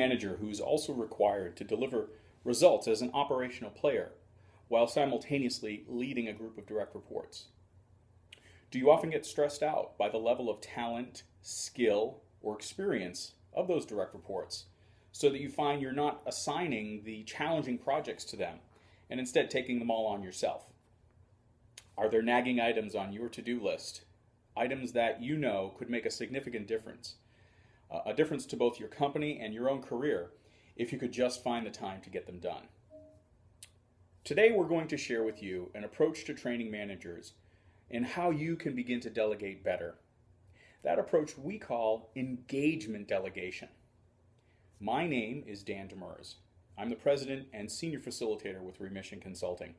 manager who's also required to deliver results as an operational player while simultaneously leading a group of direct reports? Do you often get stressed out by the level of talent, skill, or experience of those direct reports so that you find you're not assigning the challenging projects to them and instead taking them all on yourself? Are there nagging items on your to-do list? Items that you know could make a significant difference, a difference to both your company and your own career if you could just find the time to get them done. Today we're going to share with you an approach to training managers and how you can begin to delegate better. That approach we call engagement delegation. My name is Dan Demers. I'm the president and senior facilitator with Remission Consulting.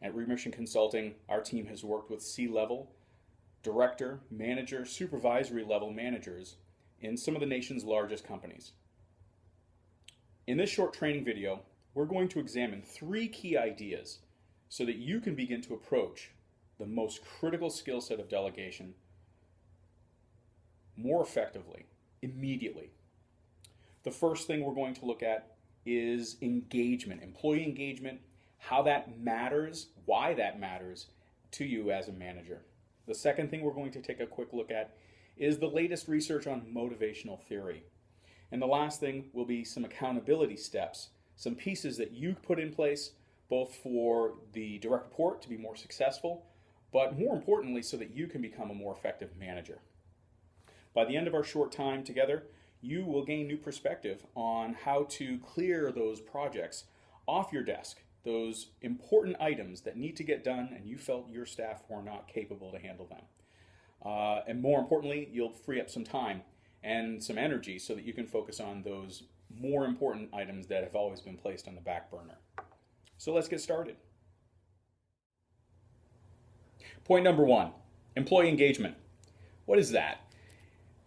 At Remission Consulting, our team has worked with C-level, director, manager, supervisory level managers in some of the nation's largest companies. In this short training video, we're going to examine 3 key ideas so that you can begin to approach the most critical skill set of delegation more effectively, immediately. The first thing we're going to look at is engagement, employee engagement, how that matters, why that matters to you as a manager. The second thing we're going to take a quick look at is the latest research on motivational theory. And the last thing will be some accountability steps, some pieces that you put in place both for the direct report to be more successful, but more importantly so that you can become a more effective manager. By the end of our short time together, you will gain new perspective on how to clear those projects off your desk, those important items that need to get done and you felt your staff were not capable to handle them. And more importantly, you'll free up some time and some energy so that you can focus on those more important items that have always been placed on the back burner. So let's get started. Point number 1, employee engagement. What is that?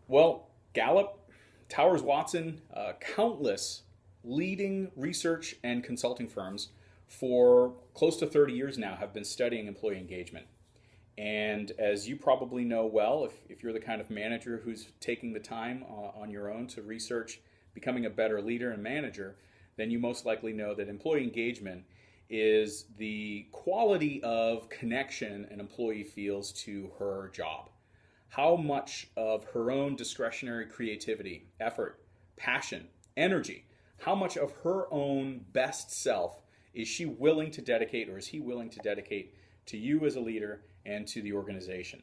Well, Gallup, Towers Watson, countless leading research and consulting firms for close to 30 years now have been studying employee engagement. And as you probably know well, if you're the kind of manager who's taking the time on your own to research becoming a better leader and manager, then you most likely know that employee engagement is the quality of connection an employee feels to her job. How much of her own discretionary creativity, effort, passion, energy, how much of her own best self is she willing to dedicate, or is he willing to dedicate, to you as a leader and to the organization?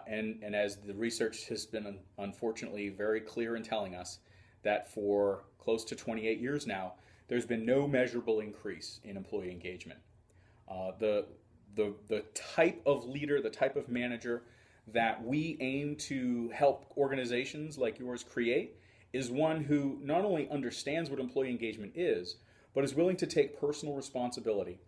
And as the research has been unfortunately very clear in telling us that for close to 28 years now, there's been no measurable increase in employee engagement. The type of leader, the type of manager that we aim to help organizations like yours create is one who not only understands what employee engagement is, but is willing to take personal responsibility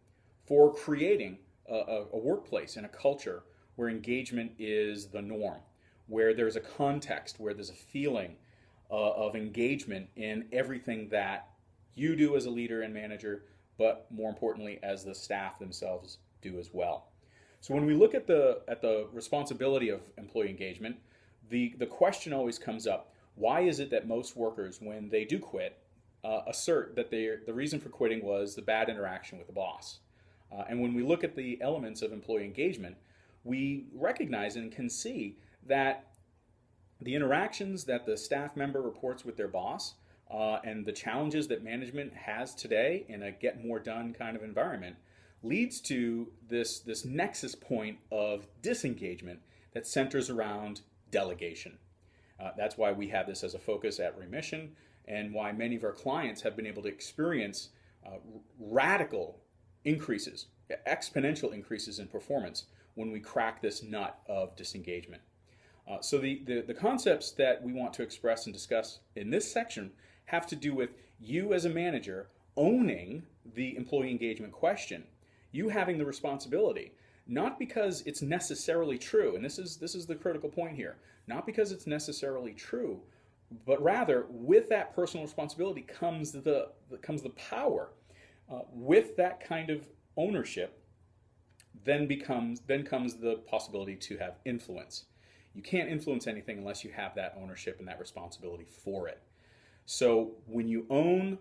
for creating a workplace and a culture where engagement is the norm, where there's a context, where there's a feeling of engagement in everything that you do as a leader and manager, but more importantly as the staff themselves do as well. So when we look at the responsibility of employee engagement, the question always comes up: why is it that most workers, when they do quit, assert that the reason for quitting was the bad interaction with the boss? And when we look at the elements of employee engagement, we recognize and can see that the interactions that the staff member reports with their boss and the challenges that management has today in a get more done kind of environment leads to this nexus point of disengagement that centers around delegation. That's why we have this as a focus at Remission, and why many of our clients have been able to experience radical increases, exponential increases in performance when we crack this nut of disengagement. So the concepts that we want to express and discuss in this section have to do with you as a manager owning the employee engagement question, you having the responsibility, not because it's necessarily true, and this is the critical point here, not because it's necessarily true, but rather with that personal responsibility comes the power. With that kind of ownership, then comes the possibility to have influence. You can't influence anything unless you have that ownership and that responsibility for it. So when you own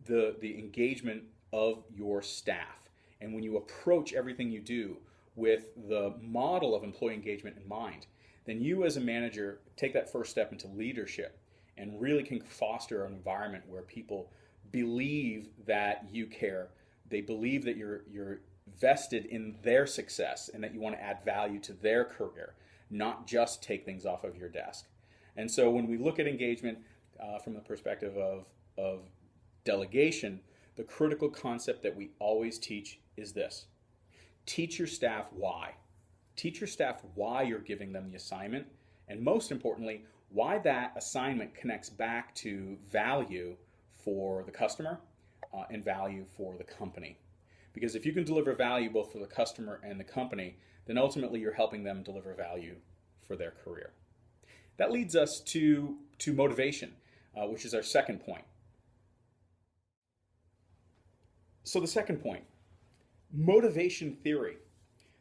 the engagement of your staff, and when you approach everything you do with the model of employee engagement in mind, then you as a manager take that first step into leadership and really can foster an environment where people believe that you care. They believe that you're vested in their success and that you want to add value to their career, not just take things off of your desk. And so when we look at engagement from the perspective of delegation, the critical concept that we always teach is this: teach your staff why. Teach your staff why you're giving them the assignment, and most importantly, why that assignment connects back to value for the customer and value for the company. Because if you can deliver value both for the customer and the company, then ultimately you're helping them deliver value for their career. That leads us to motivation, which is our second point. So the second point, motivation theory.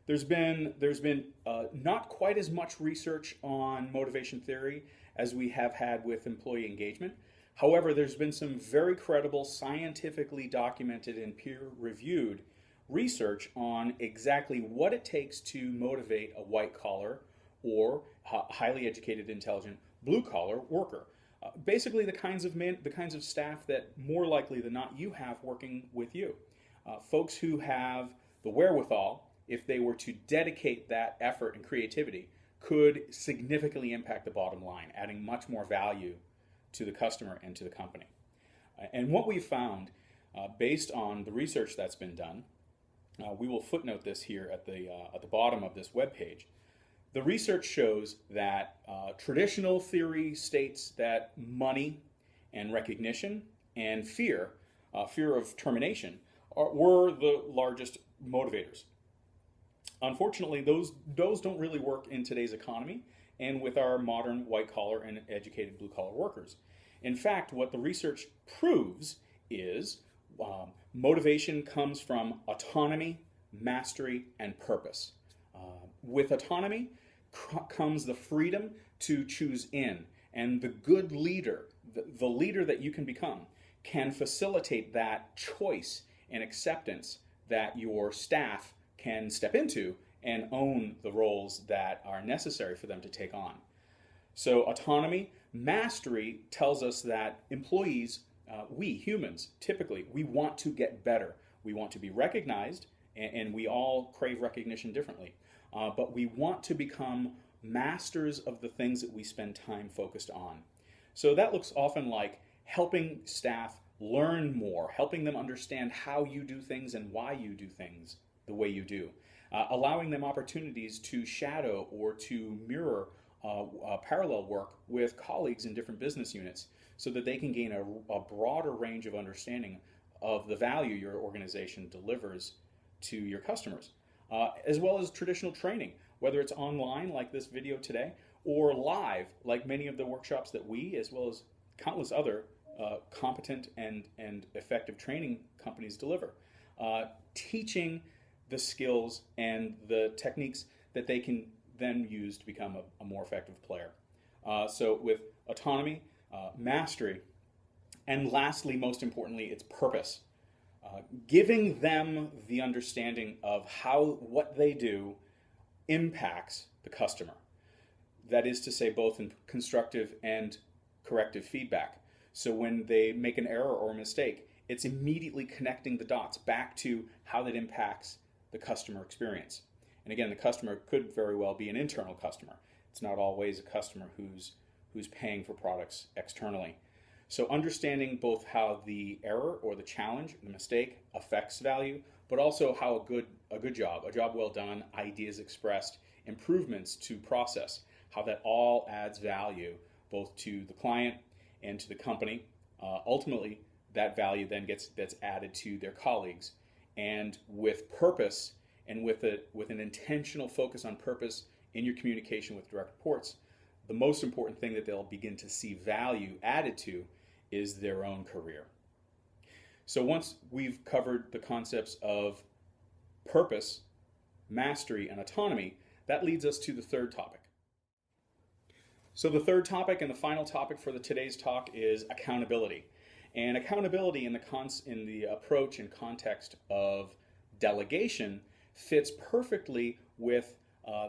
There's been not quite as much research on motivation theory as we have had with employee engagement. However, there's been some very credible, scientifically documented and peer-reviewed research on exactly what it takes to motivate a white-collar or highly educated, intelligent, blue-collar worker. Basically, the kinds of staff that more likely than not you have working with you. Folks who have the wherewithal, if they were to dedicate that effort and creativity, could significantly impact the bottom line, adding much more value to the customer and to the company. And what we found, based on the research that's been done, we will footnote this here at the bottom of this webpage. The research shows that traditional theory states that money and recognition and fear of termination, were the largest motivators. Unfortunately, those don't really work in today's economy and with our modern white-collar and educated blue-collar workers. In fact, what the research proves is motivation comes from autonomy, mastery, and purpose. With autonomy comes the freedom to choose in, and the good leader, the leader that you can become, can facilitate that choice and acceptance that your staff can step into and own the roles that are necessary for them to take on. So autonomy, mastery tells us that employees, we humans, typically, we want to get better. We want to be recognized, and we all crave recognition differently. But we want to become masters of the things that we spend time focused on. So that looks often like helping staff learn more, helping them understand how you do things and why you do things the way you do, allowing them opportunities to shadow or to mirror parallel work with colleagues in different business units so that they can gain a broader range of understanding of the value your organization delivers to your customers, as well as traditional training, whether it's online like this video today or live like many of the workshops that we, as well as countless other competent and effective training companies deliver, teaching the skills and the techniques that they can then use to become a more effective player. So with autonomy, mastery, and lastly, most importantly, it's purpose. Giving them the understanding of how what they do impacts the customer. That is to say, both in constructive and corrective feedback. So when they make an error or a mistake, it's immediately connecting the dots back to how that impacts the customer experience. And again, the customer could very well be an internal customer. It's not always a customer who's paying for products externally. So understanding both how the error or the challenge, the mistake affects value, but also how a good job, a job well done, ideas expressed, improvements to process, how that all adds value both to the client and to the company. Ultimately, that value then gets added to their colleagues. And with purpose and with an intentional focus on purpose in your communication with direct reports, the most important thing that they'll begin to see value added to is their own career. So once we've covered the concepts of purpose, mastery, and autonomy, that leads us to the third topic. So the third topic and the final topic for today's talk is accountability. And accountability in the approach and context of delegation fits perfectly with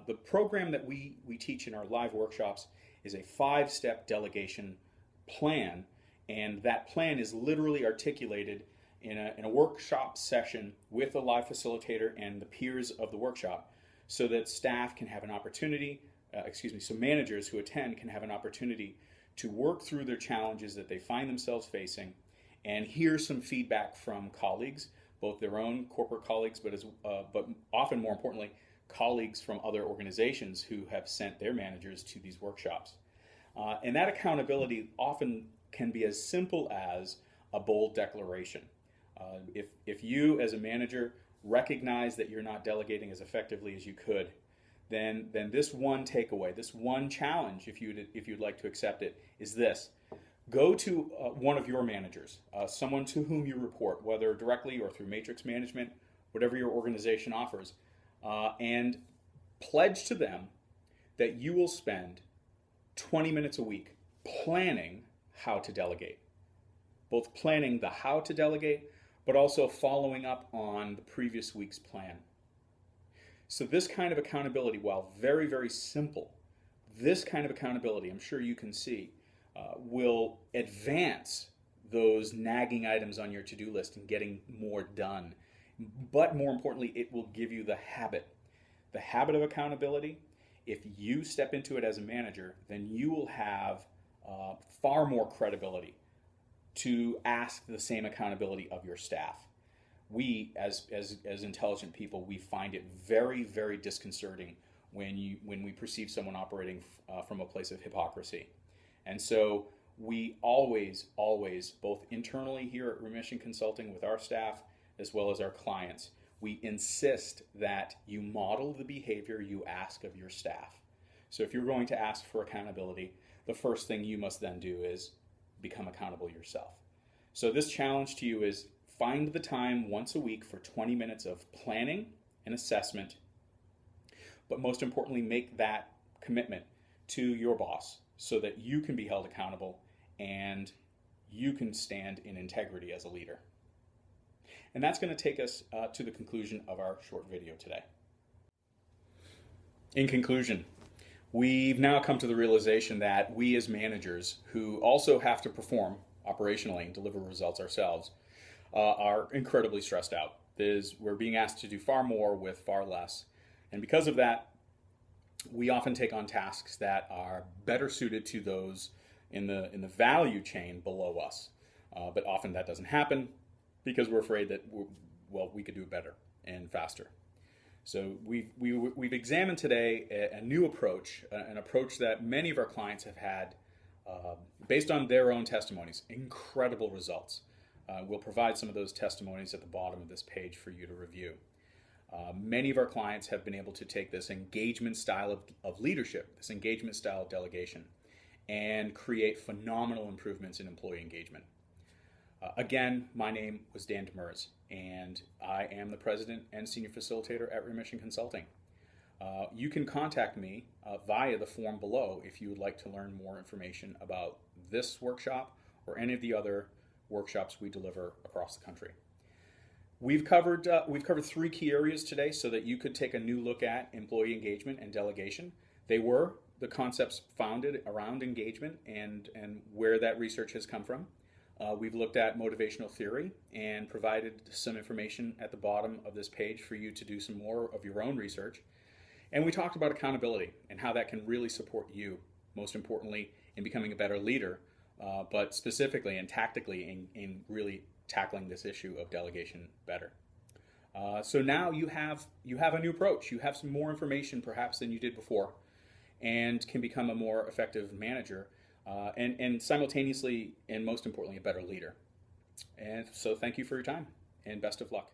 the program that we teach in our live workshops is a 5-step delegation plan. And that plan is literally articulated in a workshop session with a live facilitator and the peers of the workshop so that staff can have an opportunity, so managers who attend can have an opportunity to work through their challenges that they find themselves facing and hear some feedback from colleagues, both their own corporate colleagues, but often more importantly, colleagues from other organizations who have sent their managers to these workshops. And that accountability often can be as simple as a bold declaration. If you as a manager recognize that you're not delegating as effectively as you could, then this one takeaway, this one challenge, if you'd like to accept it, is this. Go to one of your managers, someone to whom you report, whether directly or through matrix management, whatever your organization offers, and pledge to them that you will spend 20 minutes a week planning how to delegate. Both planning the how to delegate, but also following up on the previous week's plan. So this kind of accountability, while very, very simple, this kind of accountability, I'm sure you can see, will advance those nagging items on your to-do list and getting more done. But more importantly, it will give you the habit of accountability. If you step into it as a manager, then you will have far more credibility to ask the same accountability of your staff. We, as intelligent people, we find it very, very disconcerting when we perceive someone operating from a place of hypocrisy. And so we always, both internally here at Remission Consulting with our staff, as well as our clients, we insist that you model the behavior you ask of your staff. So if you're going to ask for accountability, the first thing you must then do is become accountable yourself. So this challenge to you is find the time once a week for 20 minutes of planning and assessment, but most importantly, make that commitment to your boss so that you can be held accountable and you can stand in integrity as a leader. And that's going to take us to the conclusion of our short video today. In conclusion, we've now come to the realization that we as managers who also have to perform operationally and deliver results ourselves are incredibly stressed out. We're being asked to do far more with far less. And because of that, we often take on tasks that are better suited to those in the value chain below us. But often that doesn't happen because we're afraid that we could do it better and faster. So we've examined today a new approach, an approach that many of our clients have had based on their own testimonies, incredible results. We'll provide some of those testimonies at the bottom of this page for you to review. Many of our clients have been able to take this engagement style of leadership, this engagement style of delegation, and create phenomenal improvements in employee engagement. Again, my name was Dan Demers, and I am the President and Senior Facilitator at Remission Consulting. You can contact me via the form below if you would like to learn more information about this workshop or any of the other workshops we deliver across the country. We've covered 3 key areas today so that you could take a new look at employee engagement and delegation. They were the concepts founded around engagement and where that research has come from. We've looked at motivational theory and provided some information at the bottom of this page for you to do some more of your own research. And we talked about accountability and how that can really support you, most importantly, in becoming a better leader, but specifically and tactically in really tackling this issue of delegation better. So now you have a new approach. You have some more information perhaps than you did before and can become a more effective manager and simultaneously and most importantly a better leader. And so thank you for your time and best of luck.